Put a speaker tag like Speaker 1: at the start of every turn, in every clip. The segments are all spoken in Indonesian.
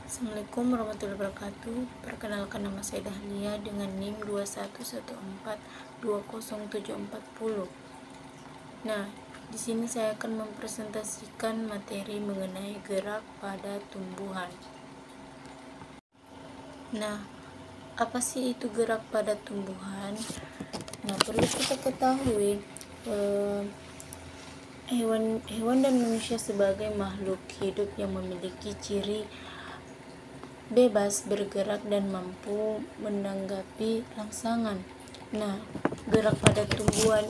Speaker 1: Assalamualaikum warahmatullahi wabarakatuh. Perkenalkan, nama saya Dahlia dengan NIM 2114207440. Nah, di sini saya akan mempresentasikan materi mengenai gerak pada tumbuhan. Nah, apa sih itu gerak pada tumbuhan? Nah, perlu kita ketahui hewan dan manusia sebagai makhluk hidup yang memiliki ciri bebas bergerak dan mampu menanggapi rangsangan. Nah, gerak pada tumbuhan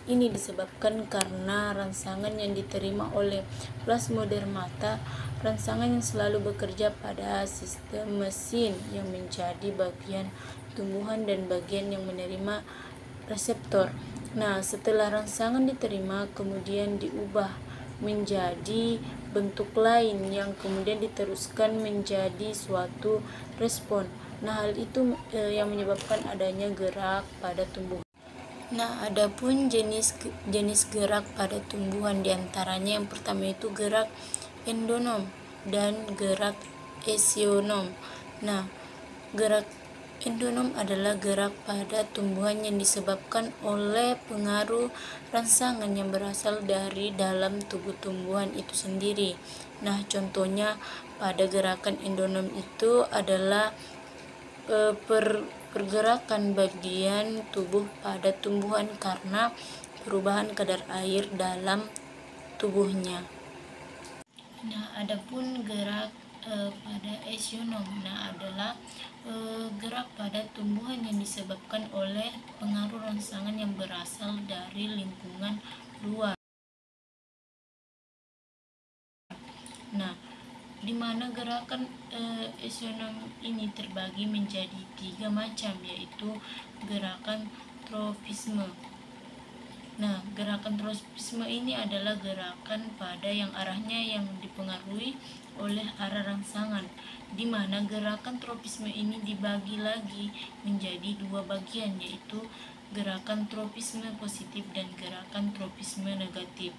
Speaker 1: ini disebabkan karena rangsangan yang diterima oleh plasmodermata, rangsangan yang selalu bekerja pada sistem mesin yang menjadi bagian tumbuhan dan bagian yang menerima reseptor. Nah, setelah rangsangan diterima, kemudian diubah menjadi bentuk lain yang kemudian diteruskan menjadi suatu respon. Nah, hal itu yang menyebabkan adanya gerak pada tumbuhan. Nah, adapun jenis gerak pada tumbuhan diantaranya yang pertama itu gerak endonom dan gerak esionom. Nah, gerak endonom adalah gerak pada tumbuhan yang disebabkan oleh pengaruh rangsangan yang berasal dari dalam tubuh tumbuhan itu sendiri. Nah, contohnya pada gerakan endonom itu adalah pergerakan bagian tubuh pada tumbuhan karena perubahan kadar air dalam tubuhnya. Nah, adapun gerak pada esionom, adalah gerak pada tumbuhan yang disebabkan oleh pengaruh rangsangan yang berasal dari lingkungan luar. Nah, di mana gerakan esionom ini terbagi menjadi 3 macam, yaitu gerakan tropisme. Nah, gerakan tropisme ini adalah gerakan pada yang arahnya yang dipengaruhi oleh arah rangsangan, di mana gerakan tropisme ini dibagi lagi menjadi 2 bagian, yaitu gerakan tropisme positif dan gerakan tropisme negatif.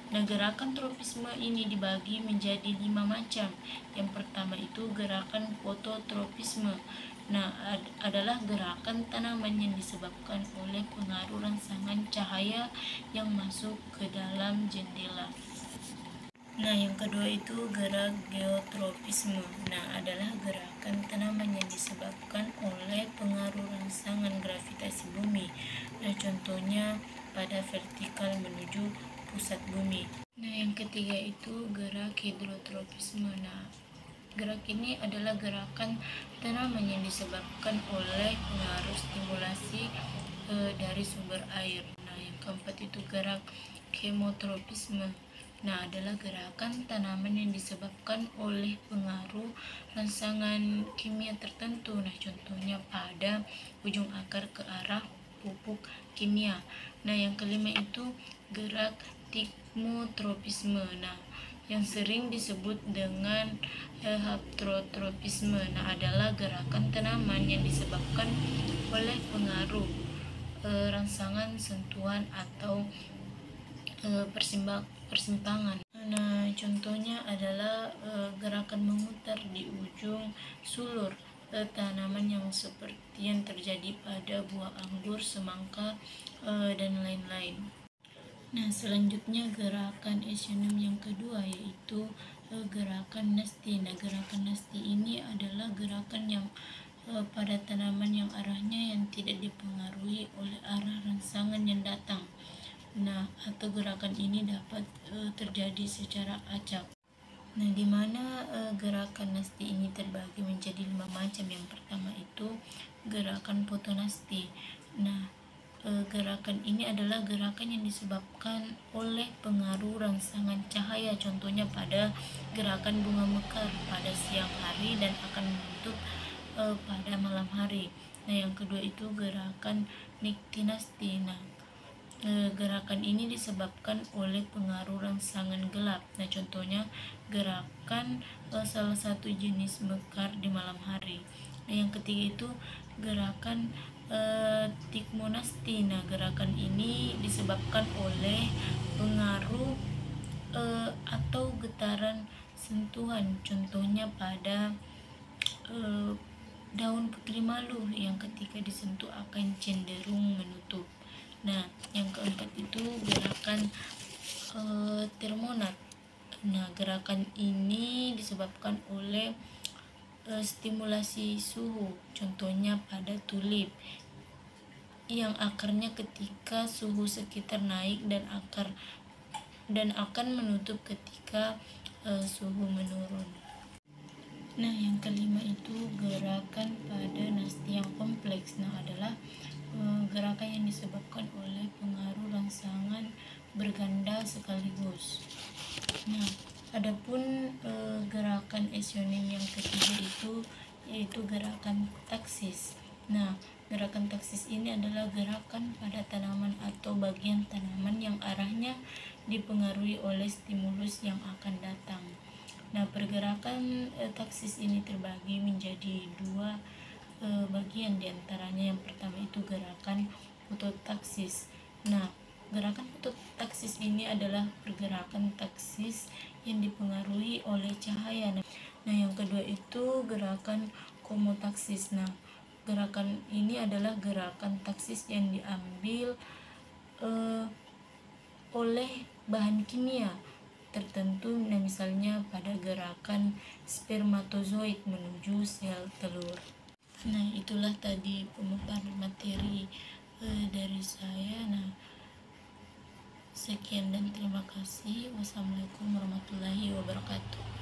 Speaker 1: Nah, gerakan tropisme ini dibagi menjadi 5 macam. Yang pertama itu gerakan fototropisme. Nah, adalah gerakan tanaman yang disebabkan oleh pengaruh rangsangan cahaya yang masuk ke dalam jendela. Nah, yang kedua itu gerak geotropisme. Nah, adalah gerakan tanaman yang disebabkan oleh pengaruh rangsangan gravitasi bumi. Nah, contohnya pada vertikal menuju pusat bumi. Nah, yang ketiga itu gerak hidrotropisme. Nah, gerak ini adalah gerakan tanaman yang disebabkan oleh pengaruh stimulasi dari sumber air. Nah, yang keempat itu gerak kemotropisme. Nah, adalah gerakan tanaman yang disebabkan oleh pengaruh rangsangan kimia tertentu. Nah, contohnya pada ujung akar ke arah pupuk kimia. Nah, yang kelima itu gerak tikmotropisme. Nah, yang sering disebut dengan haptotropisme. Nah, adalah gerakan tanaman yang disebabkan oleh pengaruh rangsangan sentuhan atau persimpangan. Nah, contohnya adalah gerakan memutar di ujung sulur tanaman yang seperti yang terjadi pada buah anggur, semangka, dan lain-lain. Nah, selanjutnya gerakan esionom yang kedua yaitu gerakan nasti. Nah, gerakan nasti ini adalah gerakan yang pada tanaman yang arahnya yang tidak dipengaruhi oleh arah rangsangan yang datang. Nah, atau gerakan ini dapat terjadi secara acak. Nah, di mana gerakan nasti ini terbagi menjadi 5 macam. Yang pertama itu gerakan fotonasti. Nah, gerakan ini adalah gerakan yang disebabkan oleh pengaruh rangsangan cahaya, contohnya pada gerakan bunga mekar pada siang hari dan akan menutup pada malam hari. Nah, yang kedua itu gerakan niktinasti. Nah, gerakan ini disebabkan oleh pengaruh rangsangan gelap. Nah, contohnya gerakan salah satu jenis mekar di malam hari. Nah, yang ketiga itu gerakan tikmonasti. Nah, gerakan ini disebabkan oleh pengaruh atau getaran sentuhan, contohnya pada daun putri malu yang ketika disentuh akan cenderung menutup. Nah, yang keempat itu gerakan termonat. Nah, gerakan ini disebabkan oleh stimulasi suhu, contohnya pada tulip yang akarnya ketika suhu sekitar naik dan akan menutup ketika suhu menurun. Nah, yang kelima itu gerakan pada nasti yang kompleks. Nah, adalah gerakan yang disebabkan oleh pengaruh rangsangan berganda sekaligus. Nah, adapun gerakan esionim yang ketiga itu yaitu gerakan taksis. Nah, gerakan taksis ini adalah gerakan pada tanaman atau bagian tanaman yang arahnya dipengaruhi oleh stimulus yang akan datang. Nah, pergerakan taksis ini terbagi menjadi dua bagian, diantaranya yang pertama itu gerakan fototaksis. Nah, gerakan fototaksis ini adalah pergerakan taksis yang dipengaruhi oleh cahaya. Nah, yang kedua itu gerakan komotaksis. Nah, gerakan ini adalah gerakan taksis yang diambil oleh bahan kimia tertentu, nah misalnya pada gerakan spermatozoid menuju sel telur. Nah, itulah tadi pemaparan materi dari saya. Nah, sekian dan terima kasih. Wassalamualaikum warahmatullahi wabarakatuh.